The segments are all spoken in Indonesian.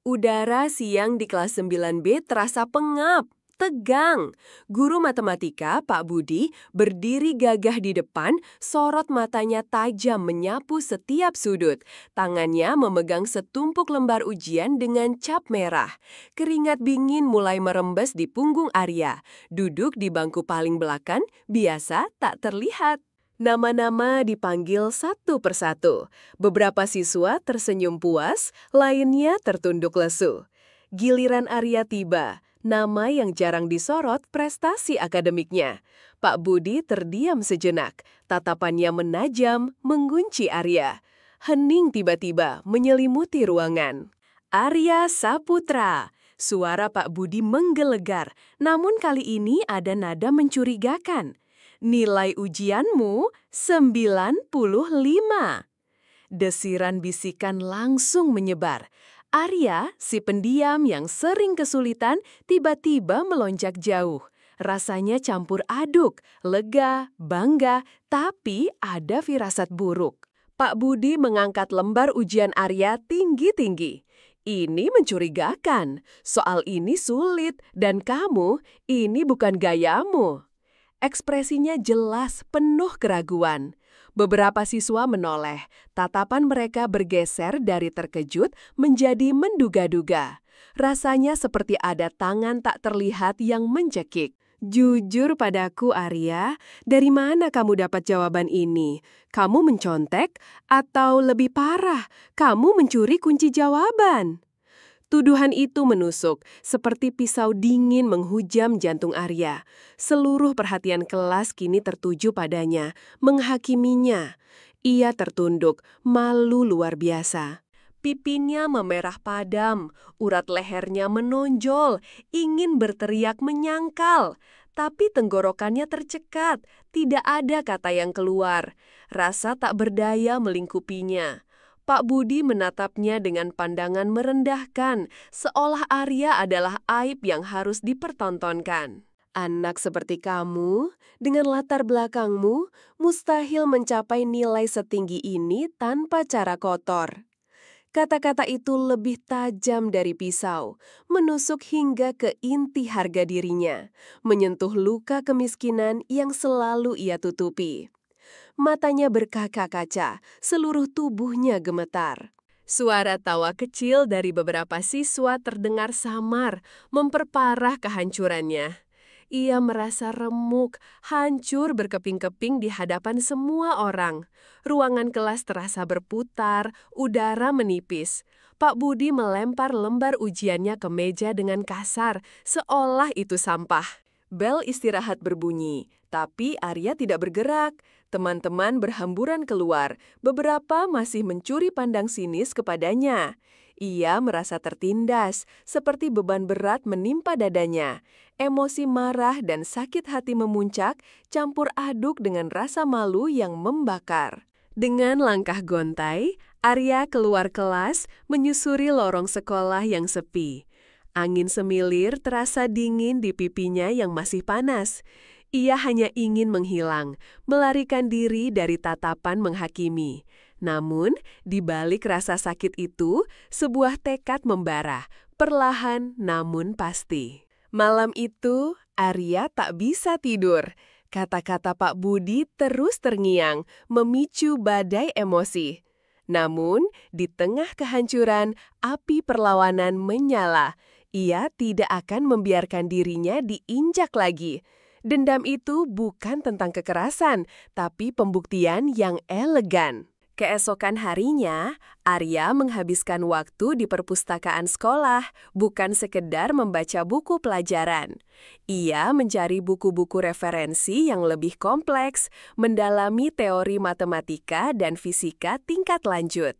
Udara siang di kelas 9B terasa pengap, tegang. Guru matematika, Pak Budi, berdiri gagah di depan, sorot matanya tajam menyapu setiap sudut. Tangannya memegang setumpuk lembar ujian dengan cap merah. Keringat dingin mulai merembes di punggung Arya. Duduk di bangku paling belakang, biasa tak terlihat. Nama-nama dipanggil satu persatu. Beberapa siswa tersenyum puas, lainnya tertunduk lesu. Giliran Arya tiba, nama yang jarang disorot prestasi akademiknya. Pak Budi terdiam sejenak, tatapannya menajam, mengunci Arya. Hening tiba-tiba menyelimuti ruangan. Arya Saputra. Suara Pak Budi menggelegar, namun kali ini ada nada mencurigakan. Nilai ujianmu 95. Desiran bisikan langsung menyebar. Arya, si pendiam yang sering kesulitan, tiba-tiba melonjak jauh. Rasanya campur aduk, lega, bangga, tapi ada firasat buruk. Pak Budi mengangkat lembar ujian Arya tinggi-tinggi. Ini mencurigakan. Soal ini sulit, dan kamu, ini bukan gayamu. Ekspresinya jelas penuh keraguan. Beberapa siswa menoleh, tatapan mereka bergeser dari terkejut menjadi menduga-duga. Rasanya seperti ada tangan tak terlihat yang mencekik. Jujur padaku, Arya, dari mana kamu dapat jawaban ini? Kamu mencontek atau lebih parah, kamu mencuri kunci jawaban? Tuduhan itu menusuk, seperti pisau dingin menghujam jantung Arya. Seluruh perhatian kelas kini tertuju padanya, menghakiminya. Ia tertunduk, malu luar biasa. Pipinya memerah padam, urat lehernya menonjol, ingin berteriak menyangkal. Tapi tenggorokannya tercekat, tidak ada kata yang keluar. Rasa tak berdaya melingkupinya. Pak Budi menatapnya dengan pandangan merendahkan, seolah Arya adalah aib yang harus dipertontonkan. Anak seperti kamu, dengan latar belakangmu, mustahil mencapai nilai setinggi ini tanpa cara kotor. Kata-kata itu lebih tajam dari pisau, menusuk hingga ke inti harga dirinya, menyentuh luka kemiskinan yang selalu ia tutupi. Matanya berkaca-kaca, seluruh tubuhnya gemetar. Suara tawa kecil dari beberapa siswa terdengar samar, memperparah kehancurannya. Ia merasa remuk, hancur berkeping-keping di hadapan semua orang. Ruangan kelas terasa berputar, udara menipis. Pak Budi melempar lembar ujiannya ke meja dengan kasar, seolah itu sampah. Bel istirahat berbunyi, tapi Arya tidak bergerak. Teman-teman berhamburan keluar, beberapa masih mencuri pandang sinis kepadanya. Ia merasa tertindas, seperti beban berat menimpa dadanya. Emosi marah dan sakit hati memuncak, campur aduk dengan rasa malu yang membakar. Dengan langkah gontai, Arya keluar kelas, menyusuri lorong sekolah yang sepi. Angin semilir terasa dingin di pipinya yang masih panas. Ia hanya ingin menghilang, melarikan diri dari tatapan menghakimi. Namun, di balik rasa sakit itu, sebuah tekad membara, perlahan namun pasti. Malam itu, Arya tak bisa tidur. Kata-kata Pak Budi terus terngiang, memicu badai emosi. Namun, di tengah kehancuran, api perlawanan menyala. Ia tidak akan membiarkan dirinya diinjak lagi. Dendam itu bukan tentang kekerasan, tapi pembuktian yang elegan. Keesokan harinya, Arya menghabiskan waktu di perpustakaan sekolah, bukan sekedar membaca buku pelajaran. Ia mencari buku-buku referensi yang lebih kompleks, mendalami teori matematika dan fisika tingkat lanjut.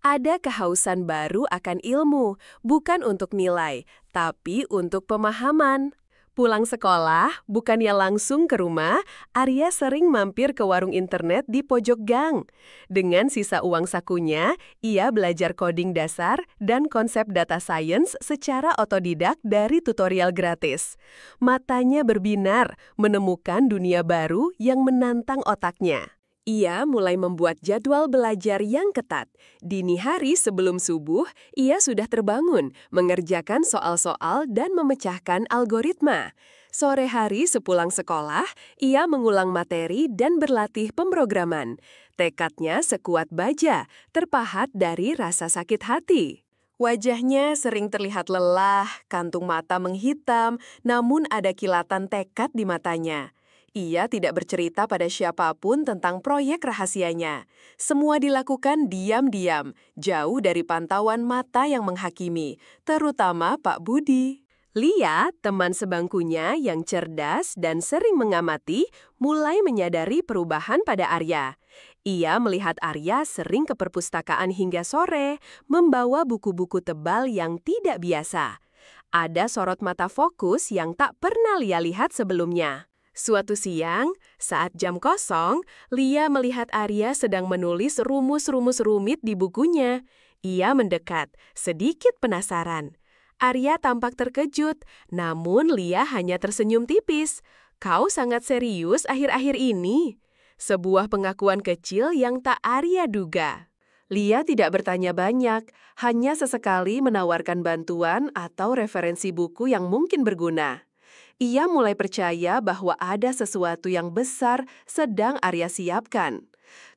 Ada kehausan baru akan ilmu, bukan untuk nilai, tapi untuk pemahaman. Pulang sekolah, bukannya langsung ke rumah, Arya sering mampir ke warung internet di pojok gang. Dengan sisa uang sakunya, ia belajar coding dasar dan konsep data science secara otodidak dari tutorial gratis. Matanya berbinar, menemukan dunia baru yang menantang otaknya. Ia mulai membuat jadwal belajar yang ketat. Dini hari sebelum subuh, ia sudah terbangun, mengerjakan soal-soal dan memecahkan algoritma. Sore hari sepulang sekolah, ia mengulang materi dan berlatih pemrograman. Tekadnya sekuat baja, terpahat dari rasa sakit hati. Wajahnya sering terlihat lelah, kantung mata menghitam, namun ada kilatan tekad di matanya. Ia tidak bercerita pada siapapun tentang proyek rahasianya. Semua dilakukan diam-diam, jauh dari pantauan mata yang menghakimi, terutama Pak Budi. Lia, teman sebangkunya yang cerdas dan sering mengamati, mulai menyadari perubahan pada Arya. Ia melihat Arya sering ke perpustakaan hingga sore, membawa buku-buku tebal yang tidak biasa. Ada sorot mata fokus yang tak pernah Lia lihat sebelumnya. Suatu siang, saat jam kosong, Lia melihat Arya sedang menulis rumus-rumus rumit di bukunya. Ia mendekat, sedikit penasaran. Arya tampak terkejut, namun Lia hanya tersenyum tipis. "Kau sangat serius akhir-akhir ini?" Sebuah pengakuan kecil yang tak Arya duga. Lia tidak bertanya banyak, hanya sesekali menawarkan bantuan atau referensi buku yang mungkin berguna. Ia mulai percaya bahwa ada sesuatu yang besar sedang Arya siapkan.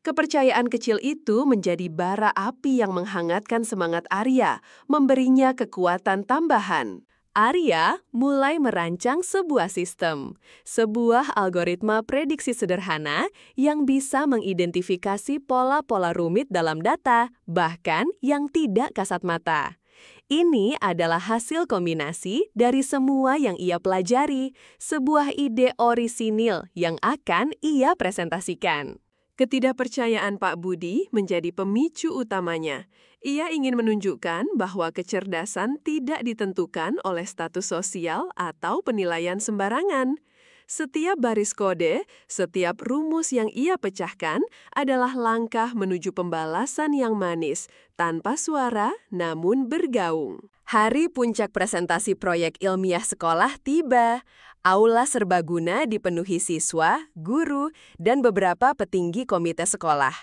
Kepercayaan kecil itu menjadi bara api yang menghangatkan semangat Arya, memberinya kekuatan tambahan. Arya mulai merancang sebuah sistem, sebuah algoritma prediksi sederhana yang bisa mengidentifikasi pola-pola rumit dalam data, bahkan yang tidak kasat mata. Ini adalah hasil kombinasi dari semua yang ia pelajari, sebuah ide orisinil yang akan ia presentasikan. Ketidakpercayaan Pak Budi menjadi pemicu utamanya. Ia ingin menunjukkan bahwa kecerdasan tidak ditentukan oleh status sosial atau penilaian sembarangan. Setiap baris kode, setiap rumus yang ia pecahkan adalah langkah menuju pembalasan yang manis, tanpa suara namun bergaung. Hari puncak presentasi proyek ilmiah sekolah tiba. Aula serbaguna dipenuhi siswa, guru, dan beberapa petinggi komite sekolah.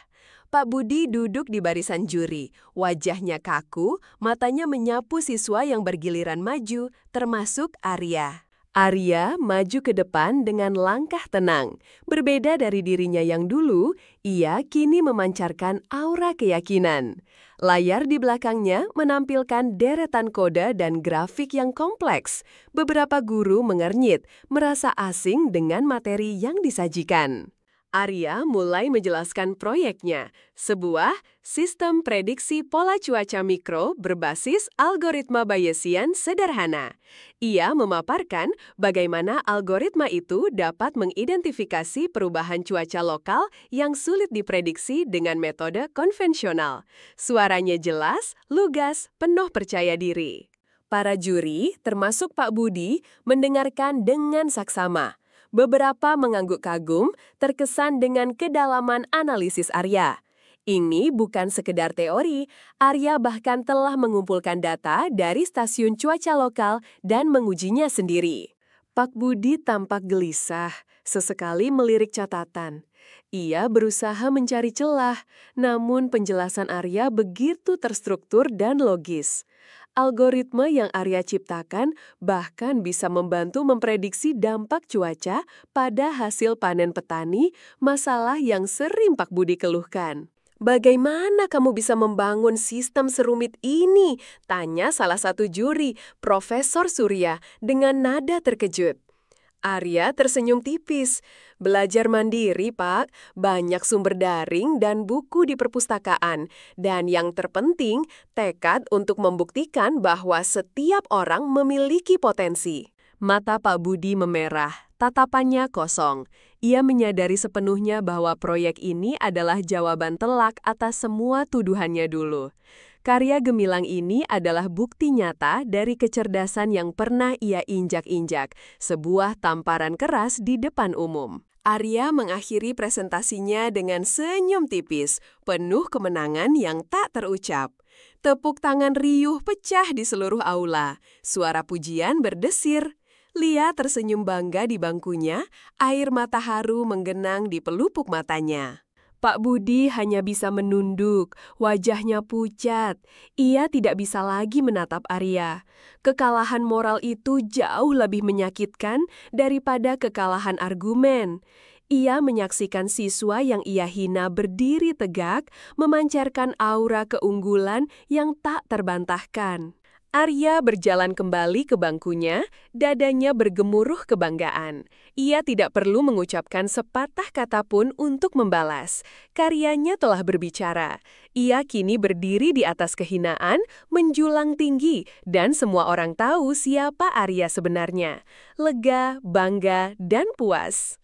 Pak Budi duduk di barisan juri, wajahnya kaku, matanya menyapu siswa yang bergiliran maju, termasuk Arya. Arya maju ke depan dengan langkah tenang. Berbeda dari dirinya yang dulu, ia kini memancarkan aura keyakinan. Layar di belakangnya menampilkan deretan kode dan grafik yang kompleks. Beberapa guru mengernyit, merasa asing dengan materi yang disajikan. Arya mulai menjelaskan proyeknya, sebuah sistem prediksi pola cuaca mikro berbasis algoritma Bayesian sederhana. Ia memaparkan bagaimana algoritma itu dapat mengidentifikasi perubahan cuaca lokal yang sulit diprediksi dengan metode konvensional. Suaranya jelas, lugas, penuh percaya diri. Para juri, termasuk Pak Budi, mendengarkan dengan saksama. Beberapa mengangguk kagum, terkesan dengan kedalaman analisis Arya. Ini bukan sekedar teori, Arya bahkan telah mengumpulkan data dari stasiun cuaca lokal dan mengujinya sendiri. Pak Budi tampak gelisah, sesekali melirik catatan. Ia berusaha mencari celah, namun penjelasan Arya begitu terstruktur dan logis. Algoritma yang Arya ciptakan bahkan bisa membantu memprediksi dampak cuaca pada hasil panen petani, masalah yang sering Pak Budi keluhkan. "Bagaimana kamu bisa membangun sistem serumit ini?" tanya salah satu juri, Profesor Surya, dengan nada terkejut. Arya tersenyum tipis. "Belajar mandiri, Pak. Banyak sumber daring dan buku di perpustakaan. Dan yang terpenting, tekad untuk membuktikan bahwa setiap orang memiliki potensi." Mata Pak Budi memerah, tatapannya kosong. Ia menyadari sepenuhnya bahwa proyek ini adalah jawaban telak atas semua tuduhannya dulu. Karya gemilang ini adalah bukti nyata dari kecerdasan yang pernah ia injak-injak, sebuah tamparan keras di depan umum. Arya mengakhiri presentasinya dengan senyum tipis, penuh kemenangan yang tak terucap. Tepuk tangan riuh pecah di seluruh aula. Suara pujian berdesir. Lia tersenyum bangga di bangkunya, air mata haru menggenang di pelupuk matanya. Pak Budi hanya bisa menunduk, wajahnya pucat. Ia tidak bisa lagi menatap Arya. Kekalahan moral itu jauh lebih menyakitkan daripada kekalahan argumen. Ia menyaksikan siswa yang ia hina berdiri tegak, memancarkan aura keunggulan yang tak terbantahkan. Arya berjalan kembali ke bangkunya, dadanya bergemuruh kebanggaan. Ia tidak perlu mengucapkan sepatah kata pun untuk membalas. Karyanya telah berbicara. Ia kini berdiri di atas kehinaan, menjulang tinggi, dan semua orang tahu siapa Arya sebenarnya. Lega, bangga, dan puas.